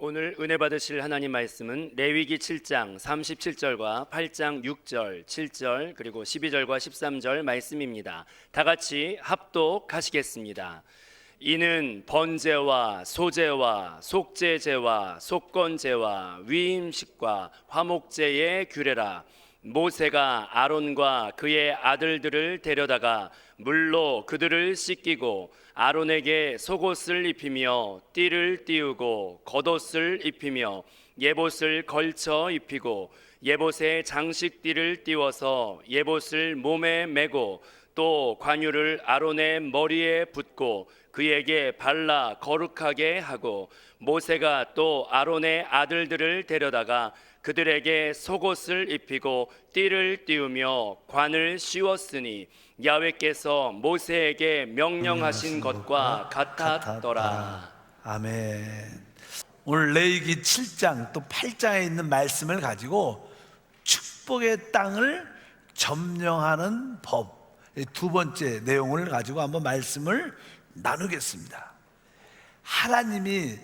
오늘 은혜 받으실 하나님 말씀은 레위기 7장 37절과 8장 6절, 7절 그리고 12절과 13절 말씀입니다. 다 같이 합독하시겠습니다. 이는 번제와 소제와 속죄제와 속건제와 위임식과 화목제의 규례라. 모세가 아론과 그의 아들들을 데려다가 물로 그들을 씻기고 아론에게 속옷을 입히며 띠를 띄우고 겉옷을 입히며 예봇을 걸쳐 입히고 예봇에 장식띠를 띄워서 예봇을 몸에 메고 또 관유를 아론의 머리에 붓고 그에게 발라 거룩하게 하고 모세가 또 아론의 아들들을 데려다가 그들에게 속옷을 입히고 띠를 띄우며 관을 씌웠으니 야훼께서 모세에게 명령하신 것과 같았더라. 아멘. 오늘 레위기 7장 또 8장에 있는 말씀을 가지고 축복의 땅을 점령하는 법, 두 번째 내용을 가지고 한번 말씀을 나누겠습니다. 하나님이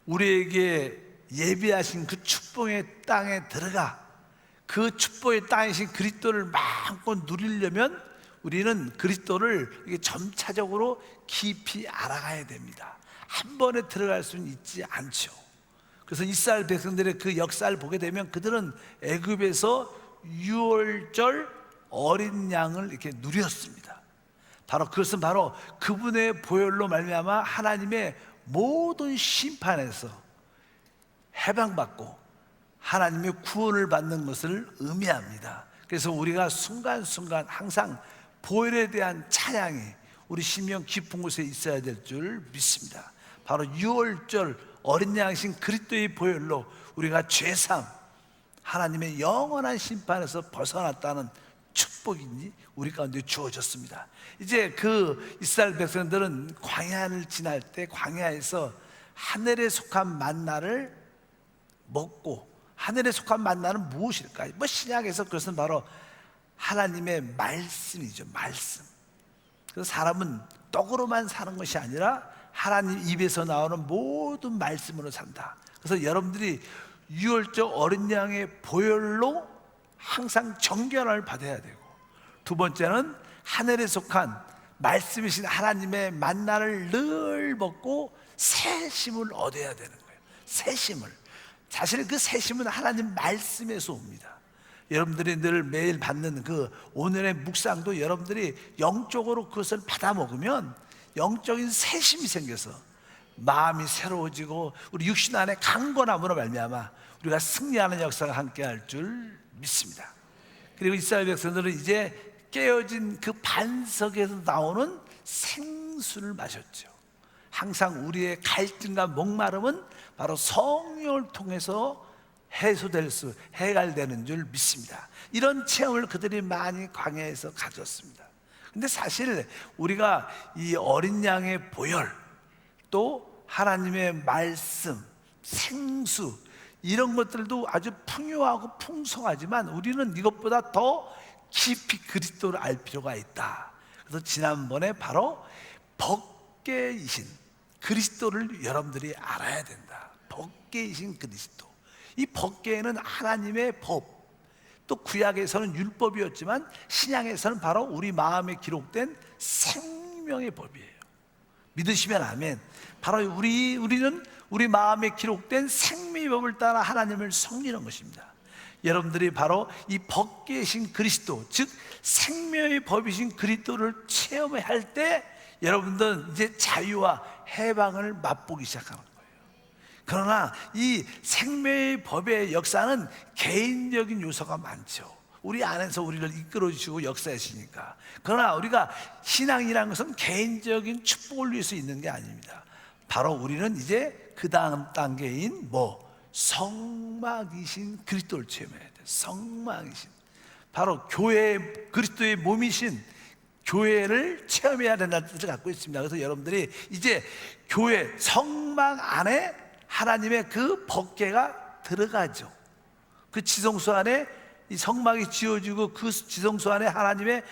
우리에게 예비하신 그 축복의 땅에 들어가 그 축복의 땅이신 그리스도를 마음껏 누리려면 우리는 그리스도를 점차적으로 깊이 알아가야 됩니다. 한 번에 들어갈 수는 있지 않죠. 그래서 이스라엘 백성들의 그 역사를 보게 되면 그들은 애굽에서 유월절 어린 양을 이렇게 누렸습니다. 바로 그것은 바로 그분의 보혈로 말미암아 하나님의 모든 심판에서 해방받고 하나님의 구원을 받는 것을 의미합니다. 그래서 우리가 순간순간 항상 보혈에 대한 찬양이 우리 심령 깊은 곳에 있어야 될 줄 믿습니다. 바로 유월절 어린 양이신 그리스도의 보혈로 우리가 죄삼 하나님의 영원한 심판에서 벗어났다는 축복이 우리 가운데 주어졌습니다. 이제 그 이스라엘 백성들은 광야를 지날 때 광야에서 하늘에 속한 만나를 먹고, 하늘에 속한 만나는 무엇일까요? 신약에서 그것은 바로 하나님의 말씀이죠. 말씀. 그래서 사람은 떡으로만 사는 것이 아니라 하나님 입에서 나오는 모든 말씀으로 산다. 그래서 여러분들이 유월절 어린 양의 보혈로 항상 정결함을 받아야 되고, 두 번째는 하늘에 속한 말씀이신 하나님의 만나를 늘 먹고 새 힘을 얻어야 되는 거예요. 새 힘을. 사실 그 새 힘은 하나님 말씀에서 옵니다. 여러분들이 늘 매일 받는 그 오늘의 묵상도 여러분들이 영적으로 그것을 받아 먹으면 영적인 새 힘이 생겨서 마음이 새로워지고 우리 육신 안에 강건함으로 말미암아 우리가 승리하는 역사가 함께할 줄 믿습니다. 그리고 이스라엘 백성들은 이제 깨어진 그 반석에서 나오는 생수를 마셨죠. 항상 우리의 갈증과 목마름은 바로 성령을 통해서 해결되는 줄 믿습니다. 이런 체험을 그들이 많이 광야에서 가졌습니다. 근데 사실 우리가 이 어린 양의 보혈, 또 하나님의 말씀, 생수 이런 것들도 아주 풍요하고 풍성하지만 우리는 이것보다 더 깊이 그리스도를 알 필요가 있다. 그래서 지난번에 바로 법궤이신 그리스도를 여러분들이 알아야 된다. 법궤이신 그리스도. 이 법궤는 하나님의 법, 또 구약에서는 율법이었지만 신약에서는 바로 우리 마음에 기록된 생명의 법이에요. 믿으시면 아멘. 바로 우리는 우리 마음에 기록된 생명의 법을 따라 하나님을 섬기는 것입니다. 여러분들이 바로 이 법궤이신 그리스도, 즉 생명의 법이신 그리스도를 체험할 때 여러분들은 이제 자유와 해방을 맛보기 시작하는 거예요. 그러나 이 생명의 법의 역사는 개인적인 요소가 많죠. 우리 안에서 우리를 이끌어 주시고 역사하시니까. 그러나 우리가 신앙이라는 것은 개인적인 축복을 위해서 있는 게 아닙니다. 바로 우리는 이제 그 다음 단계인 성막이신 그리스도를 체험해야 돼요. 성막이신, 바로 교회, 그리스도의 몸이신 교회를 체험해야 된다는 뜻을 갖고 있습니다. 그래서 여러분들이 이제 교회 성막 안에 하나님의 그 법궤가 들어가죠. 그 지성소 안에 이 성막이 지어지고 그 지성소 안에 하나님의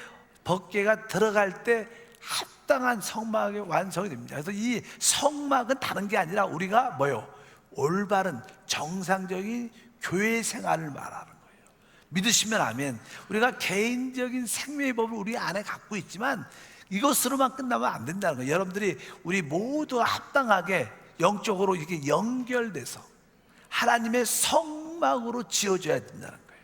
법궤가 들어갈 때 합당한 성막의 완성이 됩니다. 그래서 이 성막은 다른 게 아니라 우리가 올바른 정상적인 교회 생활을 말하는 거예요. 믿으시면 아멘. 우리가 개인적인 생명의 법을 우리 안에 갖고 있지만 이것으로만 끝나면 안 된다는 거예요. 여러분들이 우리 모두 합당하게 영적으로 이렇게 연결돼서 하나님의 성막으로 지어져야 된다는 거예요.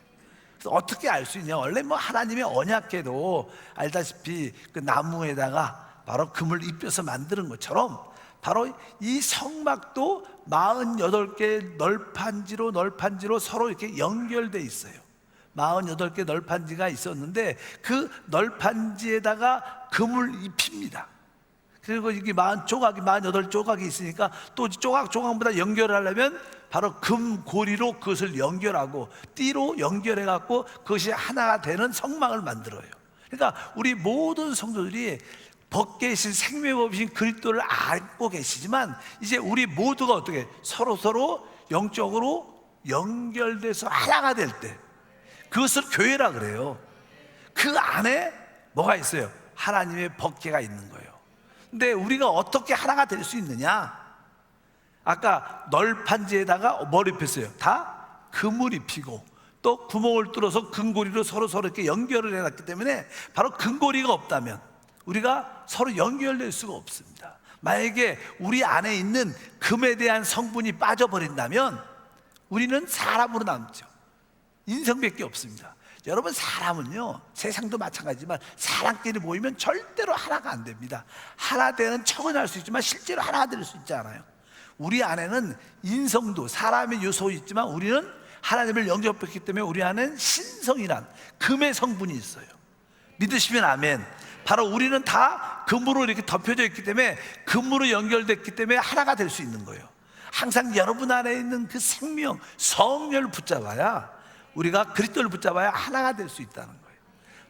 그래서 어떻게 알 수 있냐? 원래 뭐 하나님의 언약궤도 알다시피 그 나무에다가 바로 금을 입혀서 만드는 것처럼 바로 이 성막도 48개 널판지로 서로 이렇게 연결돼 있어요. 48개 널판지가 있었는데 그 널판지에다가 금을 입힙니다. 그리고 이게 48조각이 있으니까 또 조각마다 연결하려면 바로 금고리로 그것을 연결하고 띠로 연결해 갖고 그것이 하나가 되는 성막을 만들어요. 그러니까 우리 모든 성도들이 벗계신 생명의 법이신 그리스도를 알고 계시지만 이제 우리 모두가 어떻게 서로 영적으로 연결돼서 하나가 될 때 그것을 교회라 그래요. 그 안에 뭐가 있어요? 하나님의 법궤가 있는 거예요. 근데 우리가 어떻게 하나가 될 수 있느냐? 아까 널판지에다가 뭘 입혔어요? 다 금을 입히고 또 구멍을 뚫어서 금고리로 서로 이렇게 연결을 해놨기 때문에 바로 금고리가 없다면 우리가 서로 연결될 수가 없습니다. 만약에 우리 안에 있는 금에 대한 성분이 빠져버린다면 우리는 사람으로 남죠. 인성밖에 없습니다. 여러분, 사람은요, 세상도 마찬가지지만 사람끼리 모이면 절대로 하나가 안 됩니다. 하나 되는 척은 할 수 있지만 실제로 하나가 될 수 있지 않아요. 우리 안에는 인성도 사람의 요소 있지만 우리는 하나님을 영접했기 때문에 우리 안에는 신성이란 금의 성분이 있어요. 믿으시면 아멘. 바로 우리는 다 금으로 이렇게 덮여져 있기 때문에 금으로 연결됐기 때문에 하나가 될 수 있는 거예요. 항상 여러분 안에 있는 그 생명, 성령을 붙잡아야 우리가 그리스도를 붙잡아야 하나가 될 수 있다는 거예요.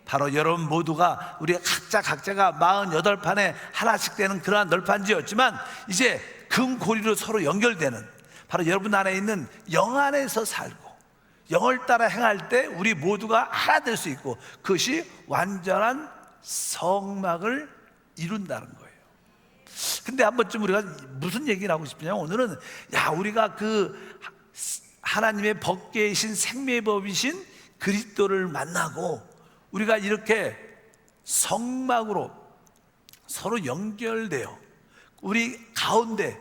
바로 여러분 모두가 우리가 각자가 48판에 하나씩 되는 그러한 널판지였지만 이제 금고리로 서로 연결되는 바로 여러분 안에 있는 영 안에서 살고 영을 따라 행할 때 우리 모두가 하나 될 수 있고 그것이 완전한 성막을 이룬다는 거예요. 근데 한 번쯤 우리가 무슨 얘기를 하고 싶으냐면 오늘은 우리가 그 하나님의 법궤이신 생명의 법이신 그리스도를 만나고 우리가 이렇게 성막으로 서로 연결되어 우리 가운데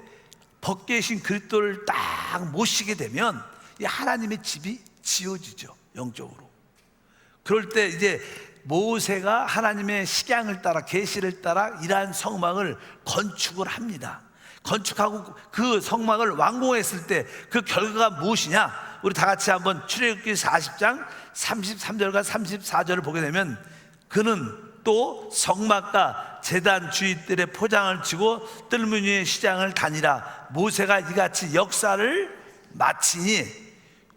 법궤이신 그리스도를 딱 모시게 되면 이 하나님의 집이 지어지죠. 영적으로. 그럴 때 이제 모세가 하나님의 식양을 따라 계시를 따라 이러한 성막을 건축을 합니다. 건축하고 그 성막을 완공했을 때 그 결과가 무엇이냐? 우리 다 같이 한번 출애굽기 40장 33절과 34절을 보게 되면 그는 또 성막과 제단 주위들의 포장을 치고 뜰무니의 시장을 다니라. 모세가 이같이 역사를 마치니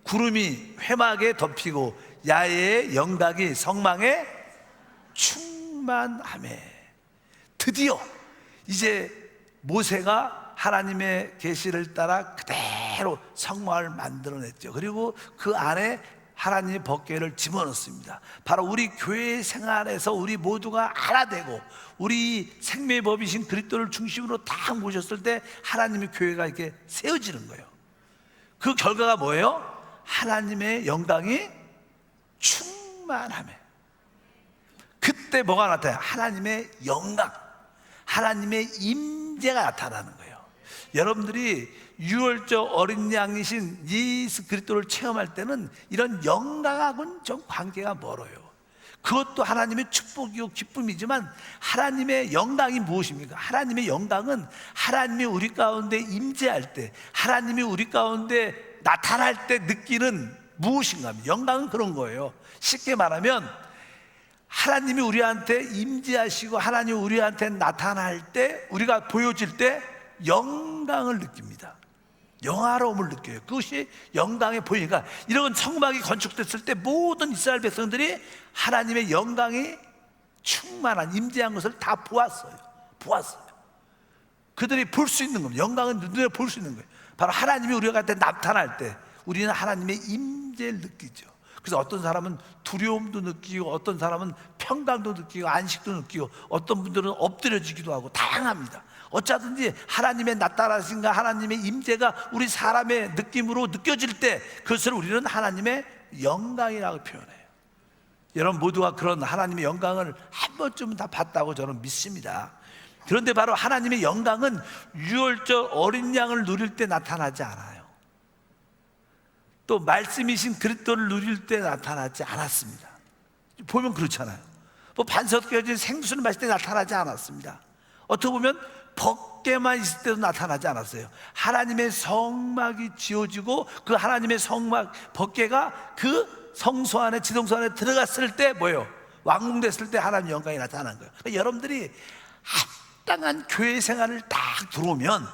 구름이 회막에 덮이고 야외의 영각이 성막에 충만하매. 드디어 이제 모세가 하나님의 계시를 따라 그대로 성막을 만들어냈죠. 그리고 그 안에 하나님의 법궤를 집어넣습니다. 바로 우리 교회 생활에서 우리 모두가 하나 되고 우리 생명의 법이신 그리스도를 중심으로 딱 모셨을 때 하나님의 교회가 이렇게 세워지는 거예요. 그 결과가 뭐예요? 하나님의 영광이 충만함에. 그때 뭐가 나타나요? 하나님의 영광, 하나님의 임재가 나타나는 거예요. 여러분들이 유월절 어린 양이신 예수 그리스도를 체험할 때는 이런 영광하고는 좀 관계가 멀어요. 그것도 하나님의 축복이고 기쁨이지만 하나님의 영광이 무엇입니까? 하나님의 영광은 하나님이 우리 가운데 임재할 때, 하나님이 우리 가운데 나타날 때 느끼는 무엇인가 하면 영광은 그런 거예요. 쉽게 말하면 하나님이 우리한테 임재하시고 하나님이 우리한테 나타날 때, 우리가 보여질 때 영광을 느낍니다. 영화로움을 느껴요. 그것이 영광에 보이니까 이런 성막이 건축됐을 때 모든 이스라엘 백성들이 하나님의 영광이 충만한 임재한 것을 다 보았어요. 그들이 볼 수 있는 겁니다. 영광은 눈에 볼 수 있는 거예요. 바로 하나님이 우리한테 나타날 때 우리는 하나님의 임재를 느끼죠. 그래서 어떤 사람은 두려움도 느끼고 어떤 사람은 평강도 느끼고 안식도 느끼고 어떤 분들은 엎드려지기도 하고 다양합니다. 어쩌든지 하나님의 나타나신가 하나님의 임재가 우리 사람의 느낌으로 느껴질 때 그것을 우리는 하나님의 영광이라고 표현해요. 여러분 모두가 그런 하나님의 영광을 한 번쯤은 다 봤다고 저는 믿습니다. 그런데 바로 하나님의 영광은 유월절 어린 양을 누릴 때 나타나지 않아요. 또 말씀이신 그리스도를 누릴 때 나타나지 않았습니다. 보면 그렇잖아요. 뭐 반석 깨진 생수를 마실 때 나타나지 않았습니다. 어떻게 보면 벗개만 있을 때도 나타나지 않았어요. 하나님의 성막이 지어지고 그 하나님의 성막 벗개가 그 성소 안에 지성소 안에 들어갔을 때 뭐예요? 왕궁됐을 때 하나님의 영광이 나타나는 거예요. 그러니까 여러분들이 합당한 교회 생활을 딱 들어오면,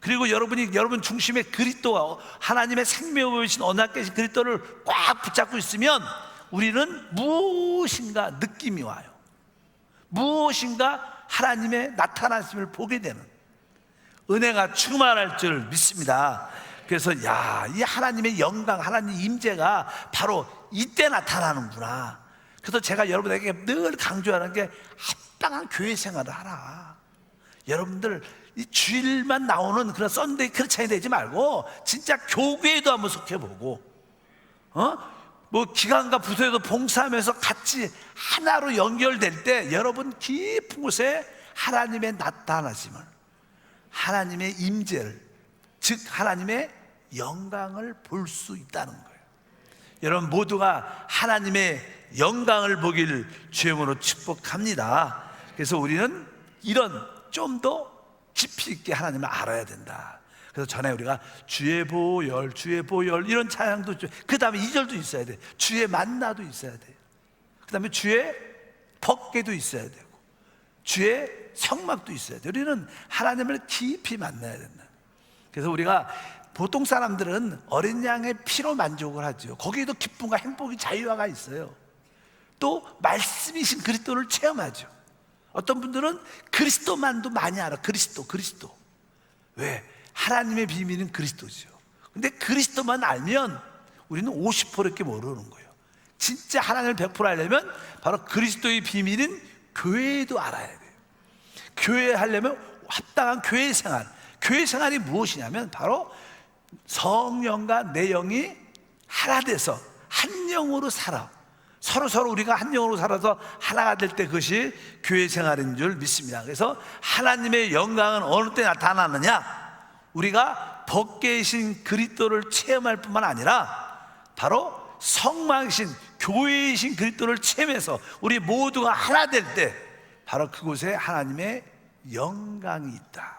그리고 여러분 중심에 그리스도와 하나님의 생명을 보이신 언약계신 그리스도를 꽉 붙잡고 있으면 우리는 무엇인가 느낌이 와요. 무엇인가 하나님의 나타나심을 보게 되는 은혜가 충만할 줄 믿습니다. 그래서 이 하나님의 영광, 하나님 임재가 바로 이때 나타나는구나. 그래서 제가 여러분에게 늘 강조하는 게 합당한 교회 생활을 하라. 여러분들 이 주일만 나오는 그런 썬데이 크리스찬이 되지 말고 진짜 교회에도 한번 속해보고, 뭐 기관과 부서에도 봉사하면서 같이 하나로 연결될 때 여러분 깊은 곳에 하나님의 나타나심을, 하나님의 임재를, 즉 하나님의 영광을 볼 수 있다는 거예요. 여러분 모두가 하나님의 영광을 보길 주의 이름으로 축복합니다. 그래서 우리는 이런 좀 더 깊이 있게 하나님을 알아야 된다. 그래서 전에 우리가 주의 보혈, 주의 보혈 이런 찬양도, 그 다음에 2절도 있어야 돼. 주의 만나도 있어야 돼. 그 다음에 주의 법궤도 있어야 되고 주의 성막도 있어야 돼. 우리는 하나님을 깊이 만나야 된다. 그래서 우리가 보통 사람들은 어린 양의 피로 만족을 하죠. 거기에도 기쁨과 행복이 자유화가 있어요. 또 말씀이신 그리스도를 체험하죠. 어떤 분들은 그리스도만도 많이 알아. 그리스도 왜? 하나님의 비밀은 그리스도죠. 근데 그리스도만 알면 우리는 50%밖에 모르는 거예요. 진짜 하나님을 100% 알려면 바로 그리스도의 비밀은 교회에도 알아야 돼요. 교회 하려면 합당한 교회 생활. 교회 생활이 무엇이냐면 바로 성령과 내 영이 하나 돼서 한 영으로 살아. 서로 우리가 한 영으로 살아서 하나가 될 때 그것이 교회 생활인 줄 믿습니다. 그래서 하나님의 영광은 어느 때 나타나느냐? 우리가 벗개이신 그리스도를 체험할 뿐만 아니라 바로 성막이신 교회이신 그리스도를 체험해서 우리 모두가 하나 될 때 바로 그곳에 하나님의 영광이 있다.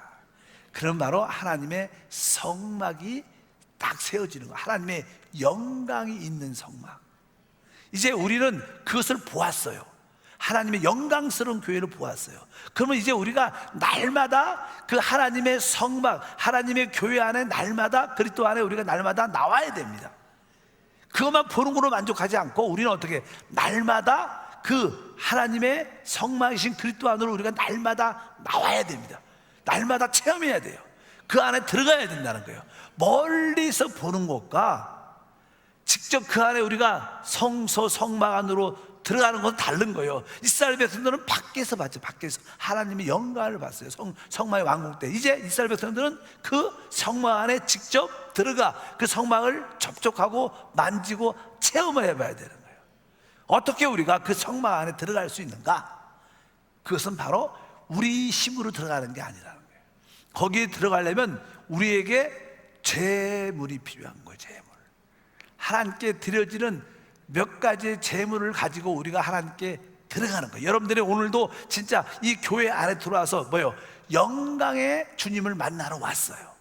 그럼 바로 하나님의 성막이 딱 세워지는 거. 하나님의 영광이 있는 성막. 이제 우리는 그것을 보았어요. 하나님의 영광스러운 교회를 보았어요. 그러면 이제 우리가 날마다 그 하나님의 성막, 하나님의 교회 안에 날마다 그리스도 안에 우리가 날마다 나와야 됩니다. 그것만 보는 걸로 만족하지 않고 우리는 어떻게 날마다 그 하나님의 성막이신 그리스도 안으로 우리가 날마다 나와야 됩니다. 날마다 체험해야 돼요. 그 안에 들어가야 된다는 거예요. 멀리서 보는 것과 직접 그 안에 우리가 성소 성막 안으로 들어가는 건 다른 거예요. 이스라엘 백성들은 밖에서 봤죠. 밖에서 하나님의 영광을 봤어요. 성막의 왕궁 때. 이제 이스라엘 백성들은 그 성막 안에 직접 들어가 그 성막을 접촉하고 만지고 체험을 해봐야 되는 거예요. 어떻게 우리가 그 성막 안에 들어갈 수 있는가? 그것은 바로 우리 힘으로 들어가는 게 아니라는 거예요. 거기에 들어가려면 우리에게 제물이 필요한 거예요. 제물. 하나님께 드려지는 몇 가지의 제물을 가지고 우리가 하나님께 들어가는 거예요. 여러분들이 오늘도 진짜 이 교회 안에 들어와서 뭐요? 영광의 주님을 만나러 왔어요.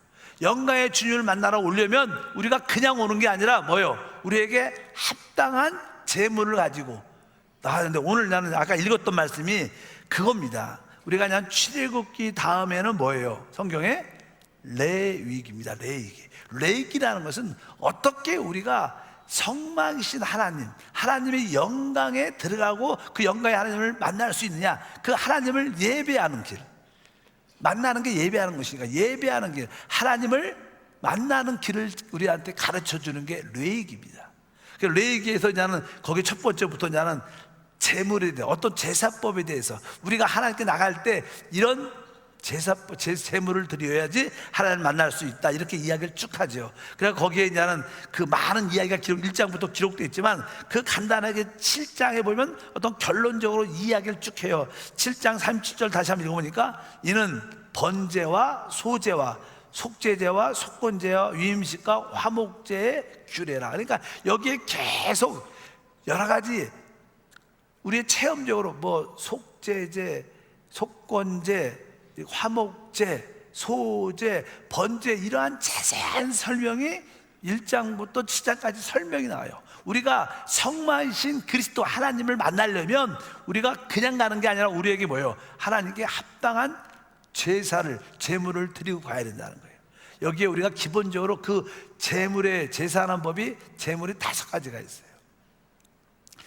영광의 주님을 만나러 오려면 우리가 그냥 오는 게 아니라 뭐요? 우리에게 합당한 제물을 가지고 나왔는데, 오늘 나는 아까 읽었던 말씀이 그겁니다. 우리가 그냥 출애굽기 다음에는 뭐예요? 성경에 레위기입니다. 레위기라는 것은 어떻게 우리가 성막이신 하나님, 하나님의 영광에 들어가고 그 영광의 하나님을 만날 수 있느냐, 그 하나님을 예배하는 길, 만나는 게 예배하는 것이니까 예배하는 길, 하나님을 만나는 길을 우리한테 가르쳐 주는 게 레위기입니다. 그 레위기에서 나는 거기 첫 번째부터 나는 제물에 대해, 어떤 제사법에 대해서 우리가 하나님께 나갈 때 이런 제물을 드려야지 하나님을 만날 수 있다, 이렇게 이야기를 쭉 하죠. 그래서 거기에 이제는 그 많은 이야기가 1장부터 기록되어 있지만 그 간단하게 7장에 보면 어떤 결론적으로 이야기를 쭉 해요. 7장 37절 다시 한번 읽어보니까 이는 번제와 소제와 속죄제와 속건제와 위임식과 화목제의 규례라. 그러니까 여기에 계속 여러 가지 우리의 체험적으로 뭐 속죄제, 속건제, 화목제, 소제, 번제, 이러한 자세한 설명이 1장부터 7장까지 설명이 나와요. 우리가 성만이신 그리스도 하나님을 만나려면 우리가 그냥 가는 게 아니라 우리에게 뭐예요? 하나님께 합당한 제사를, 제물을 드리고 가야 된다는 거예요. 여기에 우리가 기본적으로 그 제물에 제사하는 법이 제물이 5가지가 있어요.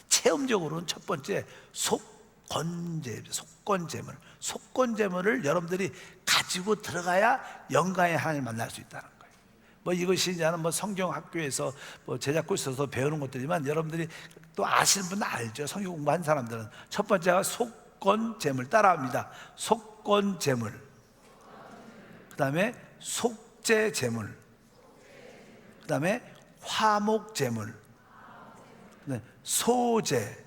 체험적으로는 첫 번째 속건제, 속건제물. 속건제물을 여러분들이 가지고 들어가야 영광의 하나님을 만날 수 있다는 거예요. 뭐 이것이 이제는 뭐 성경학교에서 뭐 제자고 있어서 배우는 것들이지만 여러분들이 또 아시는 분은 알죠. 성경 공부한 사람들은. 첫 번째가 속건제물, 따라합니다. 속건제물, 그 다음에 속죄제물, 그 다음에 화목제물, 소제,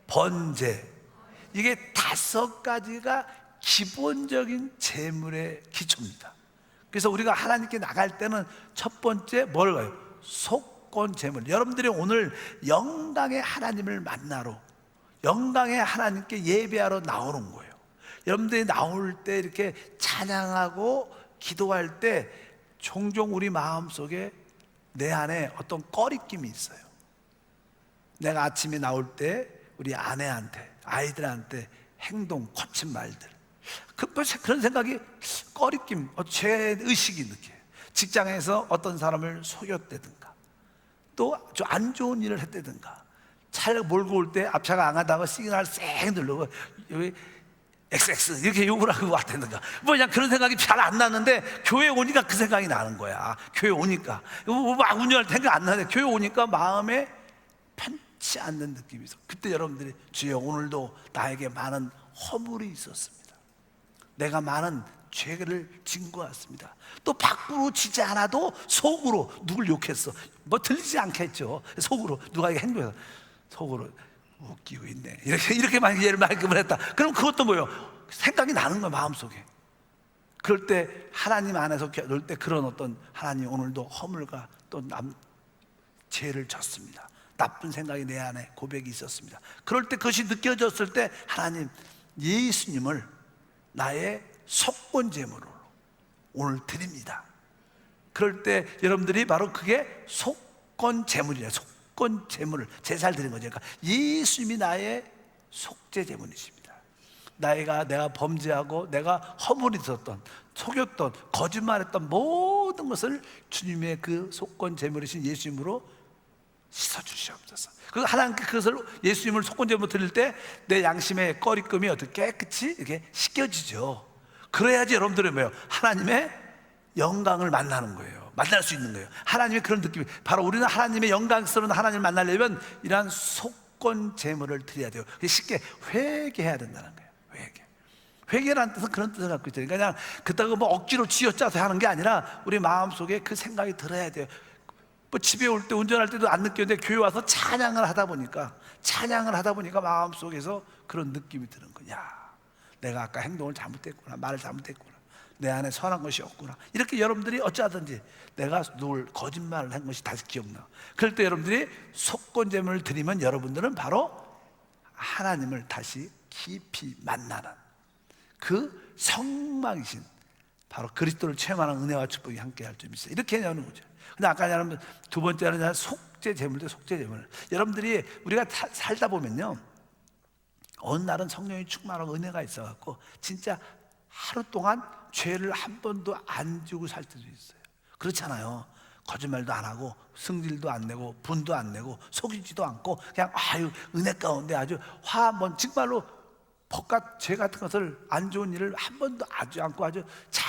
번제. 이게 5가지가 기본적인 제물의 기초입니다. 그래서 우리가 하나님께 나갈 때는 첫 번째 뭘 가요? 속건제물. 여러분들이 오늘 영광의 하나님을 만나러, 영광의 하나님께 예배하러 나오는 거예요. 여러분들이 나올 때 이렇게 찬양하고 기도할 때 종종 우리 마음속에 내 안에 어떤 꺼리낌이 있어요. 내가 아침에 나올 때 우리 아내한테, 아이들한테 행동, 거친 말들, 그런 생각이 꺼리낌, 죄의식이 느껴요. 직장에서 어떤 사람을 속였다든가 또 안 좋은 일을 했다든가, 차를 몰고 올 때 앞차가 안 가다가 시그널 쌩 누르고 여기 XX 이렇게 욕을 하고 왔다든가, 뭐 그냥 그런 생각이 잘 안 나는데 교회 오니까 그 생각이 나는 거야. 교회 오니까 막 운전할 때 생각 안 나는데 교회 오니까 마음에 편치 않는 느낌이 있어. 그때 여러분들이 주여 오늘도 나에게 많은 허물이 있었습니다. 내가 많은 죄를 진 것 같습니다. 또 밖으로 지지 않아도 속으로 누굴 욕했어. 뭐 들리지 않겠죠. 속으로 누가 행동해서 속으로 웃기고 있네, 이렇게 만약 얘를 말끔을 했다. 그럼 그것도 뭐예요? 생각이 나는 거야, 마음속에. 그럴 때 하나님 안에서 그럴 때 그런 어떤 하나님 오늘도 허물과 또 죄를 졌습니다. 나쁜 생각이 내 안에 고백이 있었습니다. 그럴 때 그것이 느껴졌을 때 하나님 예수님을 나의 속건제물로 오늘 드립니다. 그럴 때 여러분들이 바로 그게 속건제물이에요. 속건제물을 제사를 드린 거죠. 그러니까 예수님이 나의 속죄제물이십니다. 내가 범죄하고 내가 허물이 있었던, 속였던, 거짓말했던 모든 것을 주님의 그 속건제물이신 예수님으로 씻어주시옵소서. 그 하나님께 그것을 예수님을 속건제물로 드릴 때 내 양심의 꺼리낌이 어떻게 깨끗이 이렇게 씻겨지죠. 그래야지 여러분들은 뭐예요? 하나님의 영광을 만나는 거예요. 만날 수 있는 거예요. 하나님의 그런 느낌이, 바로 우리는 하나님의 영광스러운 하나님을 만나려면 이러한 속건제물을 드려야 돼요. 쉽게 회개해야 된다는 거예요. 회개라는 뜻은 그런 뜻을 갖고 있어요. 그러니까 그냥 그따가 뭐 억지로 쥐어짜서 하는 게 아니라 우리 마음속에 그 생각이 들어야 돼요. 뭐 집에 올 때 운전할 때도 안 느꼈는데 교회 와서 찬양을 하다 보니까 마음속에서 그런 느낌이 드는 거야. 내가 아까 행동을 잘못했구나, 말을 잘못했구나, 내 안에 선한 것이 없구나. 이렇게 여러분들이 어쩌든지 내가 누굴 거짓말을 한 것이 다시 기억나. 그럴 때 여러분들이 속건제물을 드리면 여러분들은 바로 하나님을 다시 깊이 만나는 그 성망이신 바로 그리스도를 체험하는 은혜와 축복이 함께 할 줄 믿어요. 이렇게 하는 거죠. 근데 아까 여러분 두 번째는 속죄제물도 속죄제물. 여러분들이 우리가 살다 보면요, 어느 날은 성령이 충만하고 은혜가 있어갖고 진짜 하루 동안 죄를 한 번도 안 지고 살 때도 있어요. 그렇잖아요. 거짓말도 안 하고 승질도 안 내고 분도 안 내고 속이지도 않고 그냥 은혜 가운데 아주 화 한번, 정말로 법과 죄 같은 것을, 안 좋은 일을 한 번도 하지 않고 아주 잘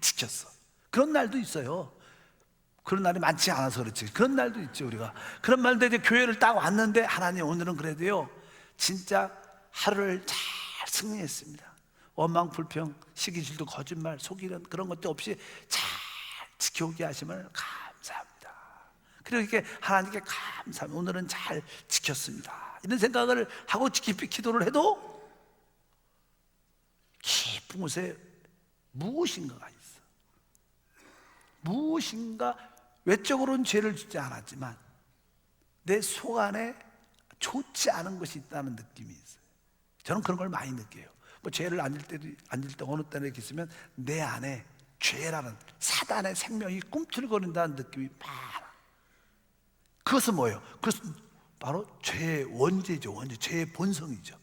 지켰어. 그런 날도 있어요. 그런 날이 많지 않아서 그렇지. 그런 날도 있죠. 우리가 그런 말도 이제 교회를 딱 왔는데 하나님 오늘은 그래도요 진짜 하루를 잘 승리했습니다. 원망, 불평, 시기질도, 거짓말, 속이는 그런 것도 없이 잘 지켜오게 하심을 감사합니다. 그리고 이렇게 하나님께 감사합니다. 오늘은 잘 지켰습니다. 이런 생각을 하고 깊이 기도를 해도 깊은 곳에 무엇인가가 있어. 무엇인가 외적으로는 죄를 짓지 않았지만 내 속 안에 좋지 않은 것이 있다는 느낌이 있어요. 저는 그런 걸 많이 느껴요. 뭐 죄를 앉을 때 어느 때나 이렇게 있으면 내 안에 죄라는 사단의 생명이 꿈틀거린다는 느낌이 많아. 그것은 뭐예요? 그것은 바로 죄의 원죄죠. 죄의 본성이죠.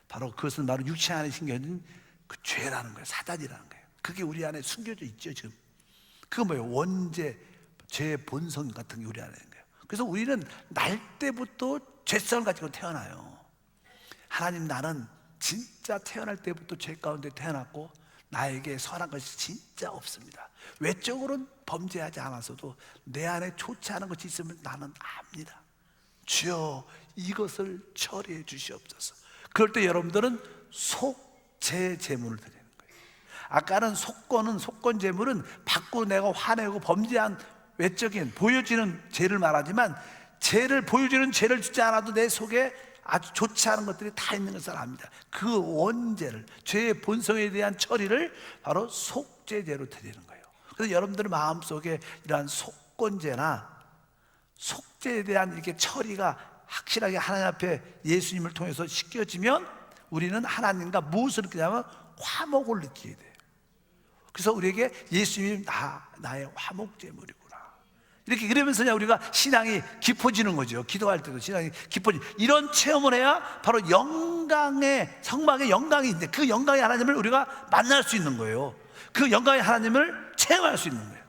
바로 그것은 바로 육체 안에 심겨진 그 죄라는 거예요. 사단이라는 거예요. 그게 우리 안에 숨겨져 있죠 지금. 그거 뭐예요? 원죄, 죄의 본성 같은 게 우리 안에 있는 거예요. 그래서 우리는 날 때부터 죄성을 가지고 태어나요. 하나님, 나는 진짜 태어날 때부터 죄 가운데 태어났고 나에게 선한 것이 진짜 없습니다. 외적으로는 범죄하지 않았어도 내 안에 좋지 않은 것이 있으면 나는 압니다. 주여, 이것을 처리해 주시옵소서. 그럴 때 여러분들은 속죄 제물을 드리는 거예요. 아까는 속건 제물은 밖으로 내가 화내고 범죄한 외적인 보여지는 죄를 말하지만, 죄를 보여주는 죄를 짓지 않아도 내 속에 아주 좋지 않은 것들이 다 있는 것을 압니다. 그 원죄를, 죄의 본성에 대한 처리를 바로 속죄제로 드리는 거예요. 그래서 여러분들의 마음속에 이러한 속건제나 속죄에 대한 이렇게 처리가 확실하게 하나님 앞에 예수님을 통해서 씻겨지면 우리는 하나님과 무엇을 느끼냐면 화목을 느끼게 돼요. 그래서 우리에게 예수님이 나의 화목제물이구나. 이렇게 그러면서 우리가 신앙이 깊어지는 거죠. 기도할 때도 신앙이 깊어지는, 이런 체험을 해야 바로 영광의, 성막의 영광이 있는데 그 영광의 하나님을 우리가 만날 수 있는 거예요. 그 영광의 하나님을 체험할 수 있는 거예요.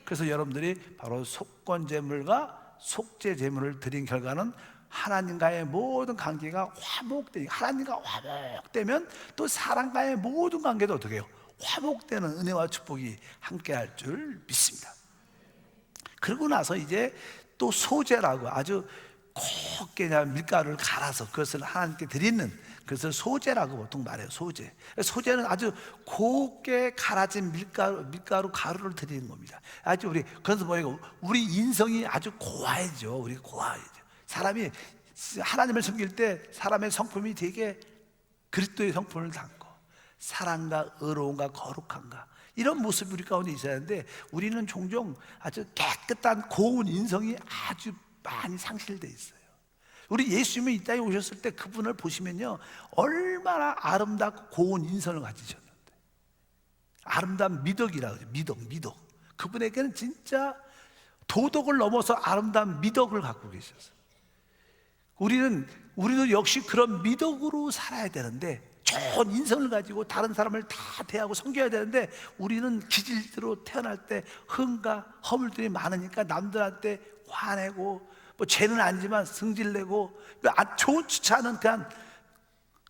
그래서 여러분들이 바로 속건제물과 속죄제물을 드린 결과는 하나님과의 모든 관계가 화목되고, 하나님과 화목되면 또 사람과의 모든 관계도 어떻게 해요? 화목되는 은혜와 축복이 함께할 줄 믿습니다. 그러고 나서 이제 또 소제라고 아주 곱게 밀가루를 갈아서 그것을 하나님께 드리는, 그것을 소제라고 보통 말해요. 소제는 아주 곱게 갈아진 밀가루 가루를 드리는 겁니다. 아주 그래서 뭐예요? 우리 인성이 아주 고와야죠. 우리가 고와야죠. 사람이 하나님을 섬길 때 사람의 성품이 되게 그리스도의 성품을 담고 사랑과 의로움과 거룩함과 이런 모습이 우리 가운데 있어야 하는데, 우리는 종종 아주 깨끗한 고운 인성이 아주 많이 상실되어 있어요. 우리 예수님이 이 땅에 오셨을 때 그분을 보시면요, 얼마나 아름답고 고운 인성을 가지셨는데, 아름다운 미덕이라고 하죠. 미덕. 그분에게는 진짜 도덕을 넘어서 아름다운 미덕을 갖고 계셨어요. 우리도 역시 그런 미덕으로 살아야 되는데, 좋은 인성을 가지고 다른 사람을 다 대하고 섬겨야 되는데, 우리는 기질대로 태어날 때 흥과 허물들이 많으니까 남들한테 화내고, 뭐 죄는 아니지만 승질내고, 좋지 않은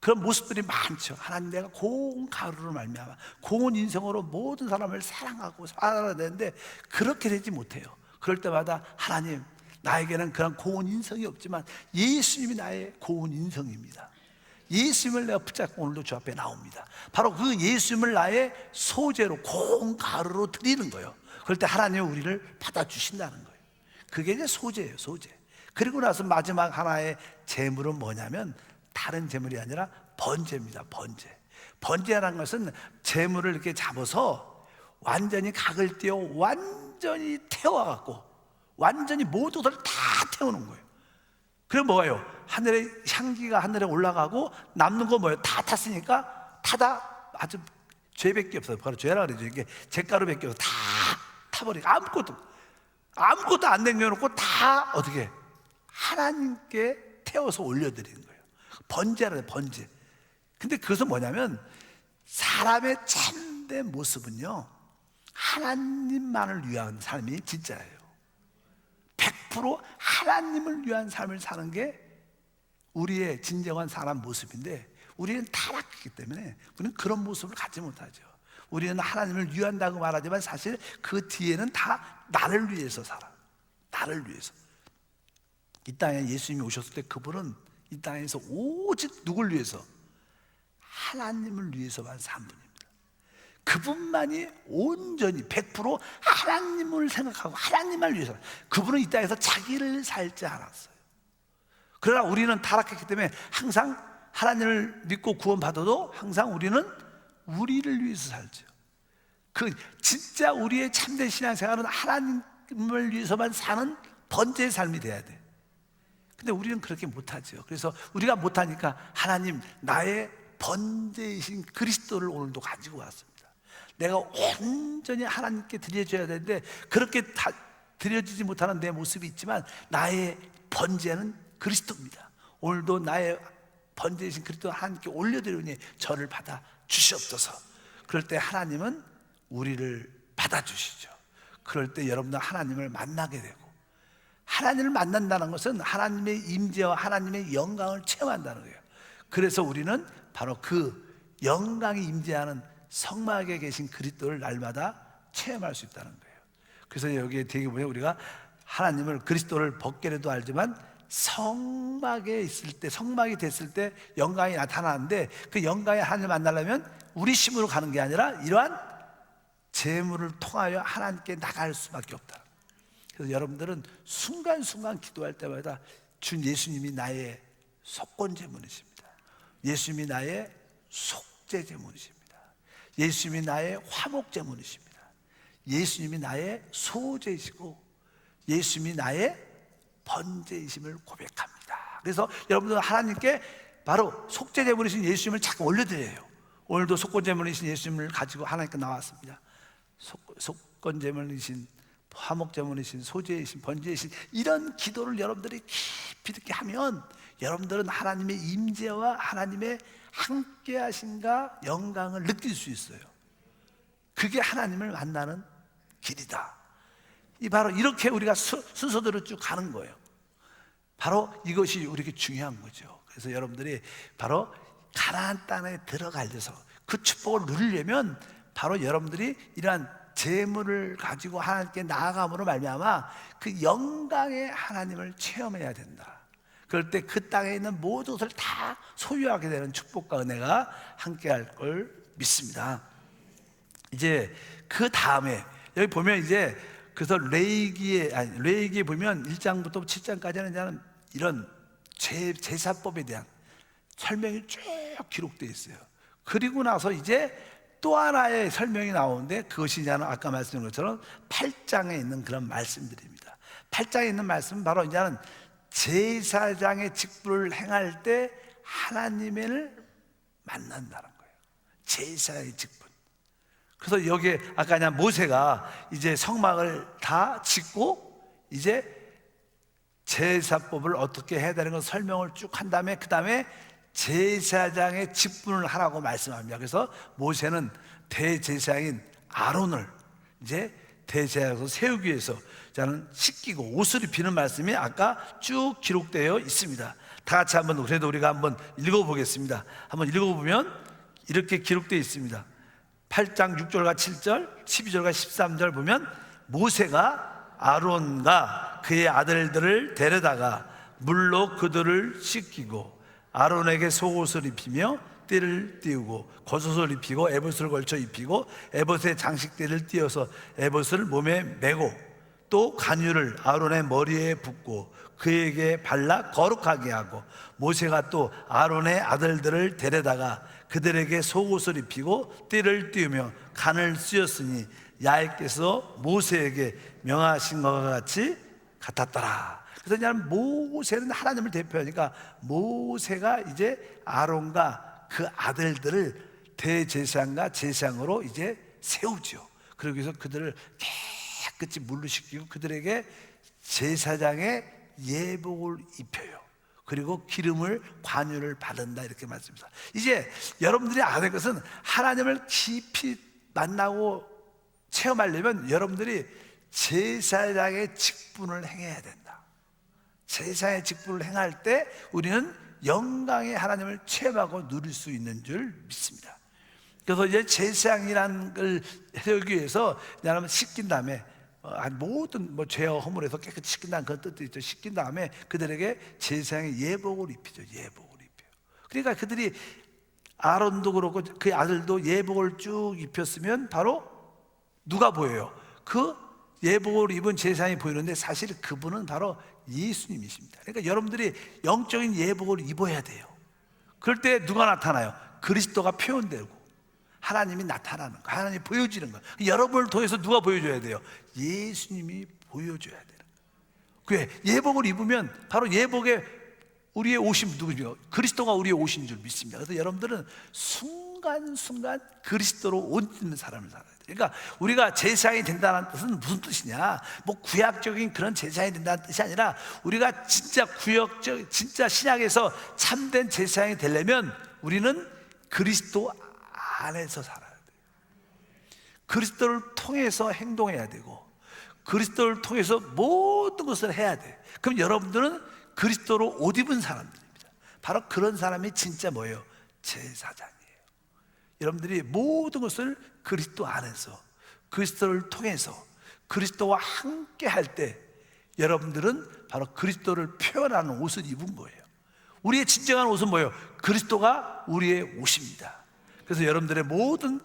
그런 모습들이 많죠. 하나님, 내가 고운 가루로 말미암아 고운 인성으로 모든 사람을 사랑하고 살아야 되는데 그렇게 되지 못해요. 그럴 때마다 하나님, 나에게는 그런 고운 인성이 없지만 예수님이 나의 고운 인성입니다. 예수님을 내가 붙잡고 오늘도 주 앞에 나옵니다. 바로 그 예수님을 나의 소재로 고운 가루로 드리는 거예요. 그럴 때 하나님은 우리를 받아주신다는 거예요. 그게 이제 소재예요. 소재. 그리고 나서 마지막 하나의 제물은 뭐냐면 다른 제물이 아니라 번제입니다. 번제라는 것은 제물을 이렇게 잡아서 완전히 각을 띄어 완전히 태워갖고 완전히 모든 것을 다 태우는 거예요. 그럼 뭐예요? 향기가 하늘에 올라가고 남는 거 뭐예요? 다 탔으니까 타다 아주 죄밖에 없어요. 바로 죄라 그러죠. 이게 잿가루밖에 없어. 다 타버리고 아무것도 안 남겨놓고 다 어떻게 하나님께 태워서 올려드리는 거예요. 번제라는 번제. 근데 그것은 뭐냐면 사람의 참된 모습은요, 하나님만을 위한 삶이 진짜예요. 100% 하나님을 위한 삶을 사는 게 우리의 진정한 사람 모습인데, 우리는 타락했기 때문에 우리는 그런 모습을 갖지 못하죠. 우리는 하나님을 위한다고 말하지만 사실 그 뒤에는 다 나를 위해서 살아. 나를 위해서. 이 땅에 예수님이 오셨을 때 그분은 이 땅에서 오직 누굴 위해서? 하나님을 위해서만 산 분입니다. 그분만이 온전히 100% 하나님을 생각하고 하나님을 위해서, 그분은 이 땅에서 자기를 살지 않았어요. 그러나 우리는 타락했기 때문에 항상 하나님을 믿고 구원받아도 항상 우리는 우리를 위해서 살죠. 그 진짜 우리의 참된 신앙생활은 하나님을 위해서만 사는 번제의 삶이 돼야 돼. 근데 우리는 그렇게 못하죠. 그래서 우리가 못하니까 하나님, 나의 번제이신 그리스도를 오늘도 가지고 왔습니다. 내가 온전히 하나님께 드려줘야 되는데 그렇게 다 드려지지 못하는 내 모습이 있지만 나의 번제는 그리스도입니다. 오늘도 나의 번제이신 그리스도 하나님께 올려드리니 저를 받아 주시옵소서. 그럴 때 하나님은 우리를 받아주시죠. 그럴 때 여러분들 하나님을 만나게 되고, 하나님을 만난다는 것은 하나님의 임재와 하나님의 영광을 체험한다는 거예요. 그래서 우리는 바로 그 영광이 임재하는 성막에 계신 그리스도를 날마다 체험할 수 있다는 거예요. 그래서 여기에 되게 보면 우리가 하나님을, 그리스도를 벗게라도 알지만 성막에 있을 때, 성막이 됐을 때 영광이 나타나는데, 그 영광의 하나님을 만나려면 우리 힘으로 가는 게 아니라 이러한 재물을 통하여 하나님께 나갈 수밖에 없다. 그래서 여러분들은 순간순간 기도할 때마다 주 예수님이 나의 속건제물이십니다. 예수님이 나의 속죄제물이십니다. 예수님이 나의 화목제물이십니다. 예수님이 나의 소제이시고 예수님이 나의 번제이심을 고백합니다. 그래서 여러분들은 하나님께 바로 속죄제물이신 예수님을 자꾸 올려드려요. 오늘도 속건제물이신 예수님을 가지고 하나님께 나왔습니다. 속건제물이신, 화목제물이신, 소제이신, 번제이신, 이런 기도를 여러분들이 깊이 있게 하면 여러분들은 하나님의 임재와 하나님의 함께 하신가 영광을 느낄 수 있어요. 그게 하나님을 만나는 길이다. 바로 이렇게 우리가 순서대로 쭉 가는 거예요. 바로 이것이 우리에게 중요한 거죠. 그래서 여러분들이 바로 가나안 땅에 들어가려서 그 축복을 누리려면 바로 여러분들이 이러한 재물을 가지고 하나님께 나아감으로 말미암아 그 영광의 하나님을 체험해야 된다. 그럴 때 그 땅에 있는 모든 것을 다 소유하게 되는 축복과 은혜가 함께할 걸 믿습니다. 이제 그 다음에 여기 보면 이제 그래서 레위기에 보면 1장부터 7장까지는 이런 제사법에 대한 설명이 쭉 기록되어 있어요. 그리고 나서 이제 또 하나의 설명이 나오는데 그것이 이제는 아까 말씀드린 것처럼 8장에 있는 그런 말씀들입니다. 8장에 있는 말씀은 바로 이제는 제사장의 직분을 행할 때 하나님을 만난다는 거예요. 제사의 직분. 그래서 여기에 아까 그냥 모세가 이제 성막을 다 짓고 이제 제사법을 어떻게 해야 되는 걸 설명을 쭉 한 다음에 그 다음에 제사장의 직분을 하라고 말씀합니다. 그래서 모세는 대제사장인 아론을 이제 대제사장으로 세우기 위해서 저는 씻기고 옷을 입히는 말씀이 아까 쭉 기록되어 있습니다. 다 같이 한번 그래도 우리가 한번 읽어보겠습니다. 한번 읽어보면 이렇게 기록되어 있습니다. 8장 6절과 7절, 12절과 13절 보면 모세가 아론과 그의 아들들을 데려다가 물로 그들을 씻기고 아론에게 속옷을 입히며 띠를 띄우고 겉옷을 입히고 에봇을 걸쳐 입히고 에봇의 장식대를 띄어서 에봇을 몸에 메고 또 관유를 아론의 머리에 붓고 그에게 발라 거룩하게 하고 모세가 또 아론의 아들들을 데려다가 그들에게 속옷을 입히고 띠를 띄우며 간을 씌었으니 야훼께서 모세에게 명하신 것과 같이 같았더라. 그래서 이제 모세는 하나님을 대표하니까 모세가 이제 아론과 그 아들들을 대제사장과 제사장으로 이제 세우죠. 그러기 위해서 그들을 깨끗이 물로 씻기고 그들에게 제사장의 예복을 입혀요. 그리고 기름을 관유를 받는다 이렇게 말씀입니다. 이제 여러분들이 알아야 될 것은 하나님을 깊이 만나고 체험하려면 여러분들이 제사장의 직분을 행해야 된다. 제사장의 직분을 행할 때 우리는 영광의 하나님을 체험하고 누릴 수 있는 줄 믿습니다. 그래서 이제 제사장이라는 걸 세우기 위해서 여러분 씻긴 다음에 모든 죄와 허물에서 깨끗이 씻긴다는 그런 뜻도 있죠. 씻긴 다음에 그들에게 제사장의 예복을 입히죠. 예복을 입혀요. 그러니까 그들이 아론도 그렇고 그 아들도 예복을 쭉 입혔으면 바로 누가 보여요? 그 예복을 입은 제사장이 보이는데 사실 그분은 바로 예수님이십니다. 그러니까 여러분들이 영적인 예복을 입어야 돼요. 그럴 때 누가 나타나요? 그리스도가 표현되고 하나님이 나타나는 거, 하나님이 보여지는 거. 여러분을 통해서 누가 보여줘야 돼요? 예수님이 보여줘야 되는 거예요. 예복을 입으면 바로 예복에 우리의 오심 누구죠? 그리스도가 우리의 오신 줄 믿습니다. 그래서 여러분들은 순간순간 그리스도로 옷 입는 사람을 살아야 돼요. 그러니까 우리가 제사장이 된다는 뜻은 무슨 뜻이냐? 뭐 구약적인 그런 제사장이 된다는 뜻이 아니라 우리가 진짜 구약적, 진짜 신약에서 참된 제사장이 되려면 우리는 그리스도 안에서 살아야 돼요. 그리스도를 통해서 행동해야 되고 그리스도를 통해서 모든 것을 해야 돼. 그럼 여러분들은 그리스도로 옷 입은 사람들입니다. 바로 그런 사람이 진짜 뭐예요? 제사장이에요. 여러분들이 모든 것을 그리스도 안에서 그리스도를 통해서 그리스도와 함께 할 때 여러분들은 바로 그리스도를 표현하는 옷을 입은 거예요. 우리의 진정한 옷은 뭐예요? 그리스도가 우리의 옷입니다. 그래서 여러분들의 모든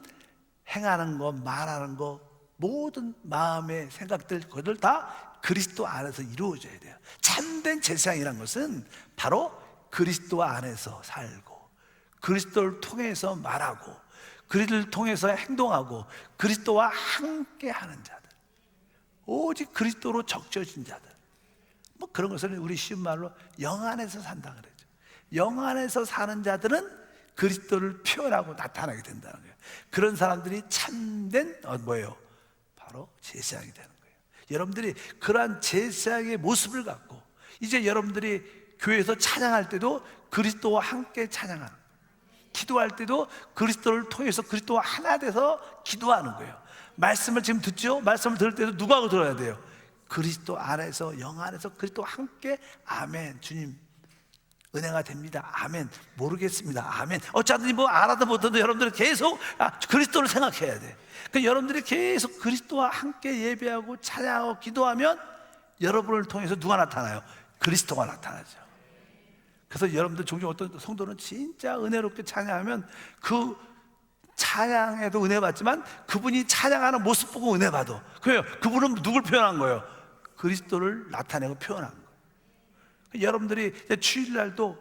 행하는 것, 말하는 것, 모든 마음의 생각들, 그것들 다 그리스도 안에서 이루어져야 돼요. 참된 제사장이란 것은 바로 그리스도 안에서 살고 그리스도를 통해서 말하고 그리스도를 통해서 행동하고 그리스도와 함께 하는 자들, 오직 그리스도로 적셔진 자들, 뭐 그런 것을 우리 쉬운 말로 영 안에서 산다 그러죠. 영 안에서 사는 자들은 그리스도를 표현하고 나타나게 된다는 거예요. 그런 사람들이 참된 뭐예요? 바로 제사장이 되는 거예요. 여러분들이 그러한 제사장의 모습을 갖고 이제 여러분들이 교회에서 찬양할 때도 그리스도와 함께 찬양하는 거예요. 기도할 때도 그리스도를 통해서 그리스도와 하나 돼서 기도하는 거예요. 말씀을 지금 듣죠? 말씀을 들을 때도 누구하고 들어야 돼요? 그리스도 안에서, 영 안에서 그리스도와 함께. 아멘. 주님 은혜가 됩니다. 아멘. 모르겠습니다. 아멘. 어쩌든지 뭐 알아도 못해도 여러분들은 계속 그리스도를 생각해야 돼. 그러니까 여러분들이 계속 그리스도와 함께 예배하고 찬양하고 기도하면 여러분을 통해서 누가 나타나요? 그리스도가 나타나죠. 그래서 여러분들 종종 어떤 성도는 진짜 은혜롭게 찬양하면 그 찬양에도 은혜 받지만 그분이 찬양하는 모습 보고 은혜 받아. 그래요. 그분은 누굴 표현한 거예요? 그리스도를 나타내고 표현한 거예요. 여러분들이 주일날도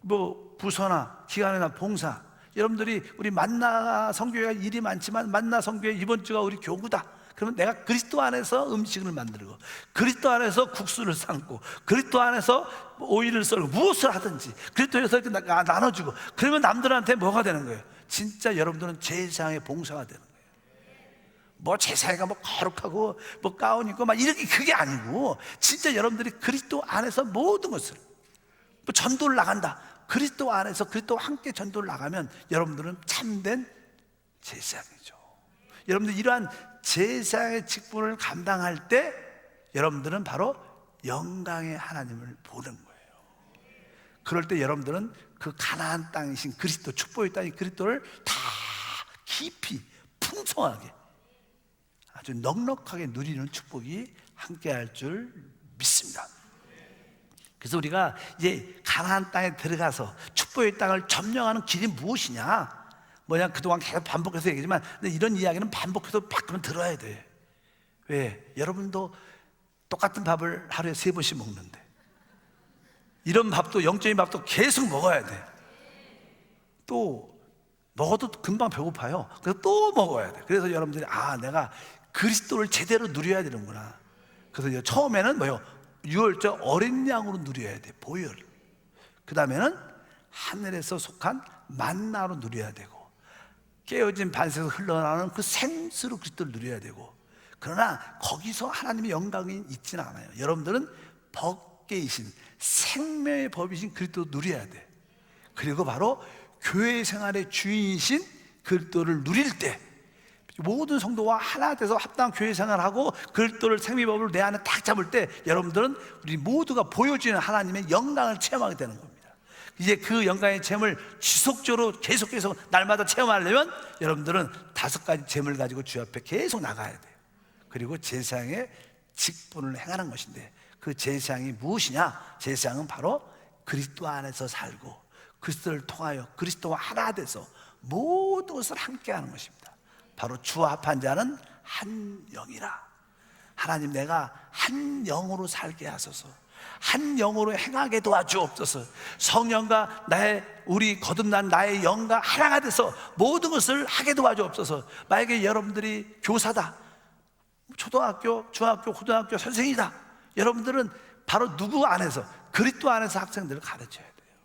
뭐 부서나 기간이나 봉사, 여러분들이 우리 만나 성교회가 일이 많지만 만나 성교회 이번 주가 우리 교구다. 그러면 내가 그리스도 안에서 음식을 만들고 그리스도 안에서 국수를 삶고 그리스도 안에서 오이를 썰고 무엇을 하든지 그리스도에서 이렇게 나눠주고 그러면 남들한테 뭐가 되는 거예요? 진짜 여러분들은 제사장의 봉사가 되는 거예요. 뭐 제사가 뭐 거룩하고 뭐 가운 입고 막 이렇게 그게 아니고 진짜 여러분들이 그리스도 안에서 모든 것을 뭐 전도를 나간다. 그리스도 안에서 그리스도와 함께 전도를 나가면 여러분들은 참된 제사장이죠. 여러분들 이러한 제사장의 직분을 감당할 때 여러분들은 바로 영광의 하나님을 보는 거예요. 그럴 때 여러분들은 그 가나안 땅이신 그리스도, 축복의 땅인 그리스도를 다 깊이 풍성하게 아주 넉넉하게 누리는 축복이 함께할 줄 믿습니다. 그래서 우리가 이제 가나안 땅에 들어가서 축복의 땅을 점령하는 길이 무엇이냐? 뭐냐, 그동안 계속 반복해서 얘기지만 이런 이야기는 반복해서 가끔 들어야 돼. 왜? 여러분도 똑같은 밥을 하루에 3번씩 먹는데 이런 밥도, 영적인 밥도 계속 먹어야 돼. 또 먹어도 금방 배고파요. 그래서 또 먹어야 돼. 그래서 여러분들이 내가 그리스도를 제대로 누려야 되는구나. 그래서 처음에는 뭐요? 유월절 어린 양으로 누려야 돼. 보혈. 그 다음에는 하늘에서 속한 만나로 누려야 되고 깨어진 반석에서 흘러나오는 그 생수로 그리스도를 누려야 되고, 그러나 거기서 하나님의 영광이 있지는 않아요. 여러분들은 법계이신 생명의 법이신 그리스도를 누려야 돼. 그리고 바로 교회 생활의 주인이신 그리스도를 누릴 때 모든 성도와 하나 돼서 합당한 교회 생활하고 그리스도를 생명법을 내 안에 딱 잡을 때 여러분들은 우리 모두가 보여주는 하나님의 영광을 체험하게 되는 겁니다. 이제 그 영광의 체험을 지속적으로 계속 날마다 체험하려면 여러분들은 5가지 제물 가지고 주 앞에 계속 나가야 돼요. 그리고 제사장의 직분을 행하는 것인데 그 제사장이 무엇이냐? 제사장은 바로 그리스도 안에서 살고 그리스도를 통하여 그리스도와 하나 돼서 모든 것을 함께하는 것입니다. 바로 주와 합한 자는 한 영이라. 하나님, 내가 한 영으로 살게 하소서. 한 영으로 행하게 도와주옵소서. 성령과 우리 거듭난 나의 영과 하나가 돼서 모든 것을 하게 도와주옵소서. 만약에 여러분들이 교사다, 초등학교, 중학교, 고등학교 선생이다, 여러분들은 바로 누구 안에서, 그리스도 안에서 학생들을 가르쳐야 돼요.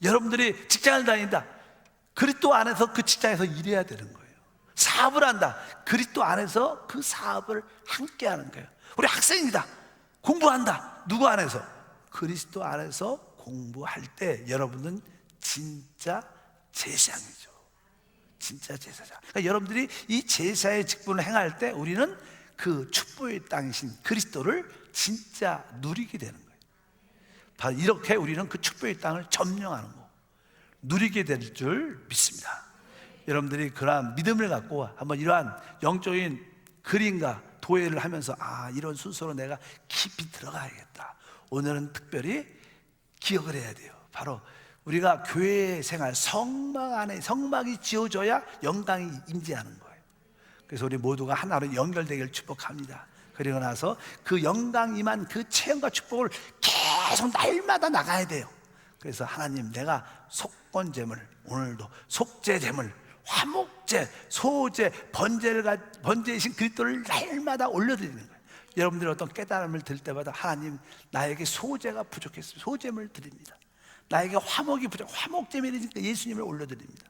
여러분들이 직장을 다닌다, 그리스도 안에서 그 직장에서 일해야 되는 거예요. 사업을 한다, 그리스도 안에서 그 사업을 함께 하는 거예요. 우리 학생이다, 공부한다, 누구 안에서? 그리스도 안에서 공부할 때 여러분은 진짜 제사장이죠. 진짜 제사장. 그러니까 여러분들이 이 제사의 직분을 행할 때 우리는 그 축복의 땅이신 그리스도를 진짜 누리게 되는 거예요. 바로 이렇게 우리는 그 축복의 땅을 점령하는 거, 누리게 될 줄 믿습니다. 여러분들이 그러한 믿음을 갖고 한번 이러한 영적인 그림과 도회를 하면서, 이런 순서로 내가 깊이 들어가야겠다. 오늘은 특별히 기억을 해야 돼요. 바로 우리가 교회 생활, 성막 안에 성막이 지어져야 영광이 임재하는 거예요. 그래서 우리 모두가 하나로 연결되기를 축복합니다. 그리고 나서 그 영광 임한 그 체험과 축복을 계속 날마다 나가야 돼요. 그래서 하나님, 내가 속건제물, 오늘도 속죄제물, 화목제, 소제, 번제이신 그리스도를 날마다 올려드리는 거예요. 여러분들이 어떤 깨달음을 들 때마다, 하나님, 나에게 소제가 부족했습니다. 소제물 드립니다. 나에게 화목이 화목제물이니까 예수님을 올려드립니다.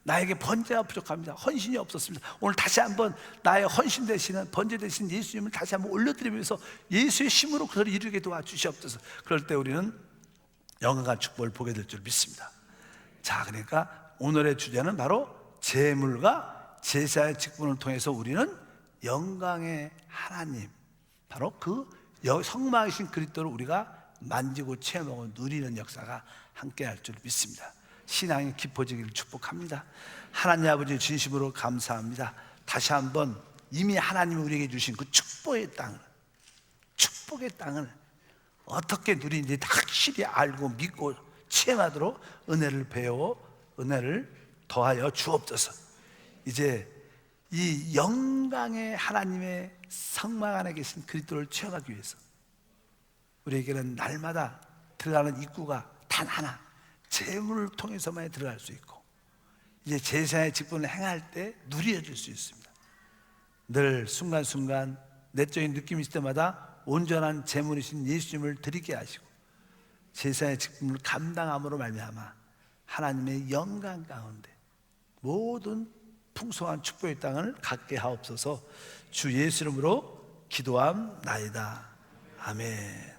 나에게 번제가 부족합니다. 헌신이 없었습니다. 오늘 다시 한번 나의 헌신 되시는, 번제 되신 예수님을 다시 한번 올려드리면서 예수의 힘으로 그것을 이루게 도와주시옵소서. 그럴 때 우리는 영광과 축복을 보게 될 줄 믿습니다. 자, 그러니까 오늘의 주제는 바로 제물과 제사의 직분을 통해서 우리는 영광의 하나님, 바로 그 성막이신 그리스도를 우리가 만지고 체험하고 누리는 역사가 함께할 줄 믿습니다. 신앙이 깊어지기를 축복합니다. 하나님 아버지, 진심으로 감사합니다. 다시 한번 이미 하나님이 우리에게 주신 그 축복의 땅을 어떻게 누리는지 확실히 알고 믿고 체험하도록 은혜를 배워 은혜를 더하여 주옵소서. 이제 이 영광의 하나님의 성막 안에 계신 그리스도를 체험하기 위해서 우리에게는 날마다 들어가는 입구가 단 하나, 제물을 통해서만 들어갈 수 있고, 이제 제사의 직분을 행할 때 누려질 수 있습니다. 늘 순간순간 내적인 느낌이 있을 때마다 온전한 제물이신 예수님을 드리게 하시고, 제사의 직분을 감당함으로 말미암아 하나님의 영광 가운데 모든 풍성한 축복의 땅을 갖게 하옵소서. 주 예수 이름으로 기도함나이다. 아멘.